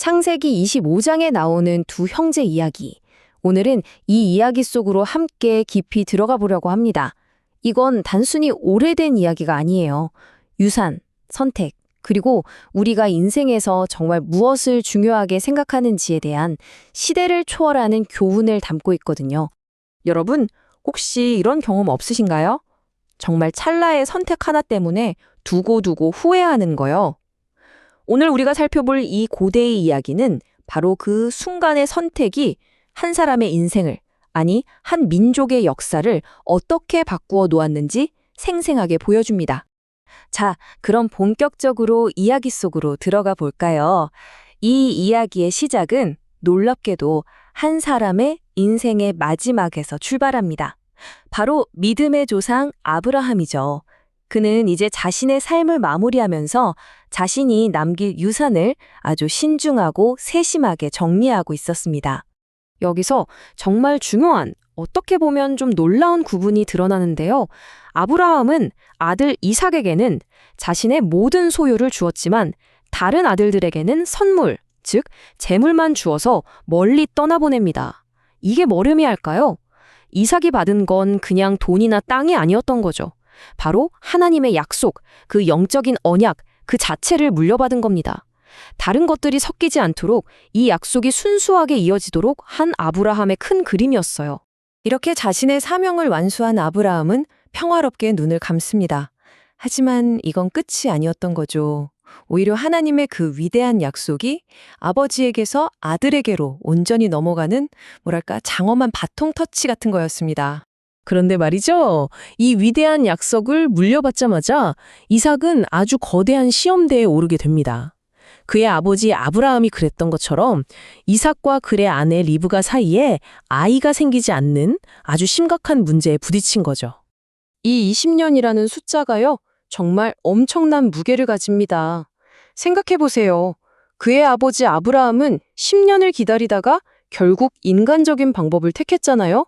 창세기 25장에 나오는 두 형제 이야기. 오늘은 이 이야기 속으로 함께 깊이 들어가 보려고 합니다. 이건 단순히 오래된 이야기가 아니에요. 유산, 선택, 그리고 우리가 인생에서 정말 무엇을 중요하게 생각하는지에 대한 시대를 초월하는 교훈을 담고 있거든요. 여러분, 혹시 이런 경험 없으신가요? 정말 찰나의 선택 하나 때문에 두고두고 후회하는 거요. 오늘 우리가 살펴볼 이 고대의 이야기는 바로 그 순간의 선택이 한 사람의 인생을, 아니 한 민족의 역사를 어떻게 바꾸어 놓았는지 생생하게 보여줍니다. 자, 그럼 본격적으로 이야기 속으로 들어가 볼까요? 이 이야기의 시작은 놀랍게도 한 사람의 인생의 마지막에서 출발합니다. 바로 믿음의 조상 아브라함이죠. 그는 이제 자신의 삶을 마무리하면서 자신이 남길 유산을 아주 신중하고 세심하게 정리하고 있었습니다. 여기서 정말 중요한, 어떻게 보면 좀 놀라운 구분이 드러나는데요. 아브라함은 아들 이삭에게는 자신의 모든 소유를 주었지만 다른 아들들에게는 선물, 즉 재물만 주어서 멀리 떠나보냅니다. 이게 뭐를 의미할까요? 이삭이 받은 건 그냥 돈이나 땅이 아니었던 거죠. 바로 하나님의 약속, 그 영적인 언약, 그 자체를 물려받은 겁니다. 다른 것들이 섞이지 않도록 이 약속이 순수하게 이어지도록 한 아브라함의 큰 그림이었어요. 이렇게 자신의 사명을 완수한 아브라함은 평화롭게 눈을 감습니다. 하지만 이건 끝이 아니었던 거죠. 오히려 하나님의 그 위대한 약속이 아버지에게서 아들에게로 온전히 넘어가는 장엄한 바통 터치 같은 거였습니다. 그런데 말이죠. 이 위대한 약속을 물려받자마자 이삭은 아주 거대한 시험대에 오르게 됩니다. 그의 아버지 아브라함이 그랬던 것처럼 이삭과 그의 아내 리브가 사이에 아이가 생기지 않는 아주 심각한 문제에 부딪힌 거죠. 이 20년이라는 숫자가요, 정말 엄청난 무게를 가집니다. 생각해보세요. 그의 아버지 아브라함은 10년을 기다리다가 결국 인간적인 방법을 택했잖아요.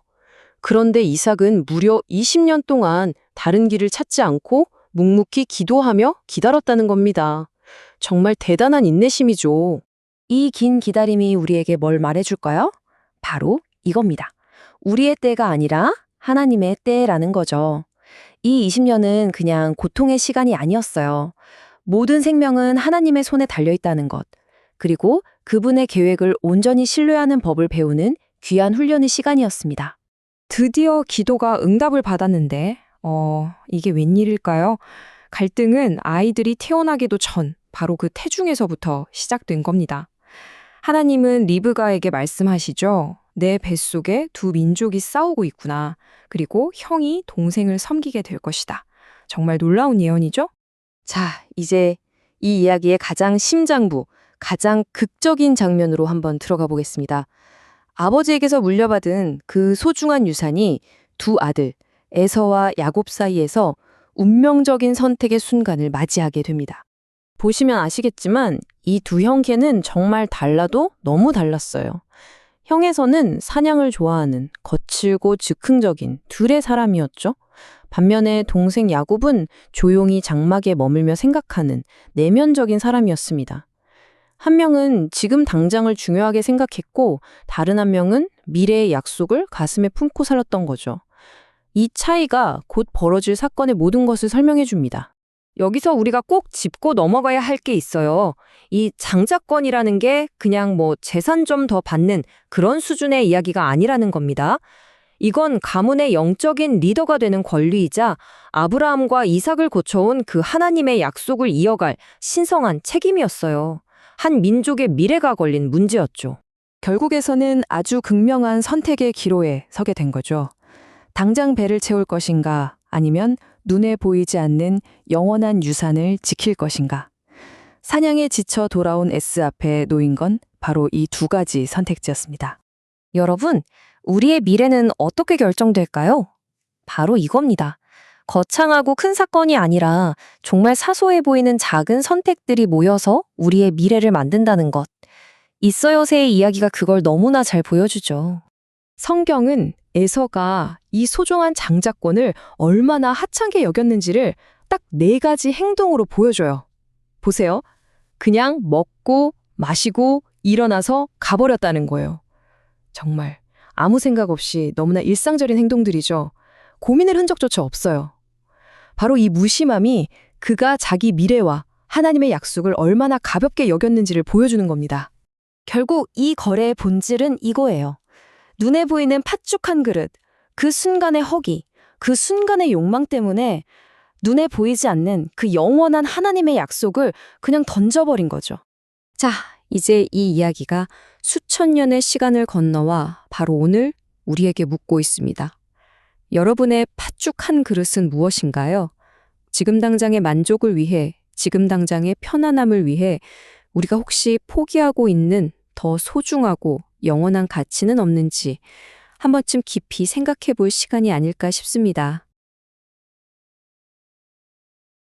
그런데 이삭은 무려 20년 동안 다른 길을 찾지 않고 묵묵히 기도하며 기다렸다는 겁니다. 정말 대단한 인내심이죠. 이 긴 기다림이 우리에게 뭘 말해줄까요? 바로 이겁니다. 우리의 때가 아니라 하나님의 때라는 거죠. 이 20년은 그냥 고통의 시간이 아니었어요. 모든 생명은 하나님의 손에 달려있다는 것, 그리고 그분의 계획을 온전히 신뢰하는 법을 배우는 귀한 훈련의 시간이었습니다. 드디어 기도가 응답을 받았는데, 이게 웬일일까요? 갈등은 아이들이 태어나기도 전, 바로 그 태중에서부터 시작된 겁니다. 하나님은 리브가에게 말씀하시죠. 내 뱃속에 두 민족이 싸우고 있구나. 그리고 형이 동생을 섬기게 될 것이다. 정말 놀라운 예언이죠? 자, 이제 이 이야기의 가장 심장부, 가장 극적인 장면으로 한번 들어가 보겠습니다. 아버지에게서 물려받은 그 소중한 유산이 두 아들, 에서와 야곱 사이에서 운명적인 선택의 순간을 맞이하게 됩니다. 보시면 아시겠지만 이 두 형제는 정말 달라도 너무 달랐어요. 형에서는 사냥을 좋아하는 거칠고 즉흥적인 둘의 사람이었죠. 반면에 동생 야곱은 조용히 장막에 머물며 생각하는 내면적인 사람이었습니다. 한 명은 지금 당장을 중요하게 생각했고 다른 한 명은 미래의 약속을 가슴에 품고 살았던 거죠. 이 차이가 곧 벌어질 사건의 모든 것을 설명해 줍니다. 여기서 우리가 꼭 짚고 넘어가야 할 게 있어요. 이 장자권이라는 게 그냥 재산 좀 더 받는 그런 수준의 이야기가 아니라는 겁니다. 이건 가문의 영적인 리더가 되는 권리이자 아브라함과 이삭을 거쳐온 그 하나님의 약속을 이어갈 신성한 책임이었어요. 한 민족의 미래가 걸린 문제였죠. 결국에서는 아주 극명한 선택의 기로에 서게 된 거죠. 당장 배를 채울 것인가, 아니면 눈에 보이지 않는 영원한 유산을 지킬 것인가. 사냥에 지쳐 돌아온 S 앞에 놓인 건 바로 이 두 가지 선택지였습니다. 여러분, 우리의 미래는 어떻게 결정될까요? 바로 이겁니다. 거창하고 큰 사건이 아니라 정말 사소해 보이는 작은 선택들이 모여서 우리의 미래를 만든다는 것. 이서여세의 이야기가 그걸 너무나 잘 보여주죠. 성경은 에서가 이 소중한 장자권을 얼마나 하찮게 여겼는지를 딱 4가지 행동으로 보여줘요. 보세요. 그냥 먹고, 마시고, 일어나서 가버렸다는 거예요. 정말 아무 생각 없이 너무나 일상적인 행동들이죠. 고민의 흔적조차 없어요. 바로 이 무심함이 그가 자기 미래와 하나님의 약속을 얼마나 가볍게 여겼는지를 보여주는 겁니다. 결국 이 거래의 본질은 이거예요. 눈에 보이는 팥죽한 그릇, 그 순간의 허기, 그 순간의 욕망 때문에 눈에 보이지 않는 그 영원한 하나님의 약속을 그냥 던져버린 거죠. 자, 이제 이 이야기가 수천 년의 시간을 건너와 바로 오늘 우리에게 묻고 있습니다. 여러분의 팥죽한 그릇은 무엇인가요? 지금 당장의 만족을 위해, 지금 당장의 편안함을 위해 우리가 혹시 포기하고 있는 더 소중하고 영원한 가치는 없는지 한 번쯤 깊이 생각해 볼 시간이 아닐까 싶습니다.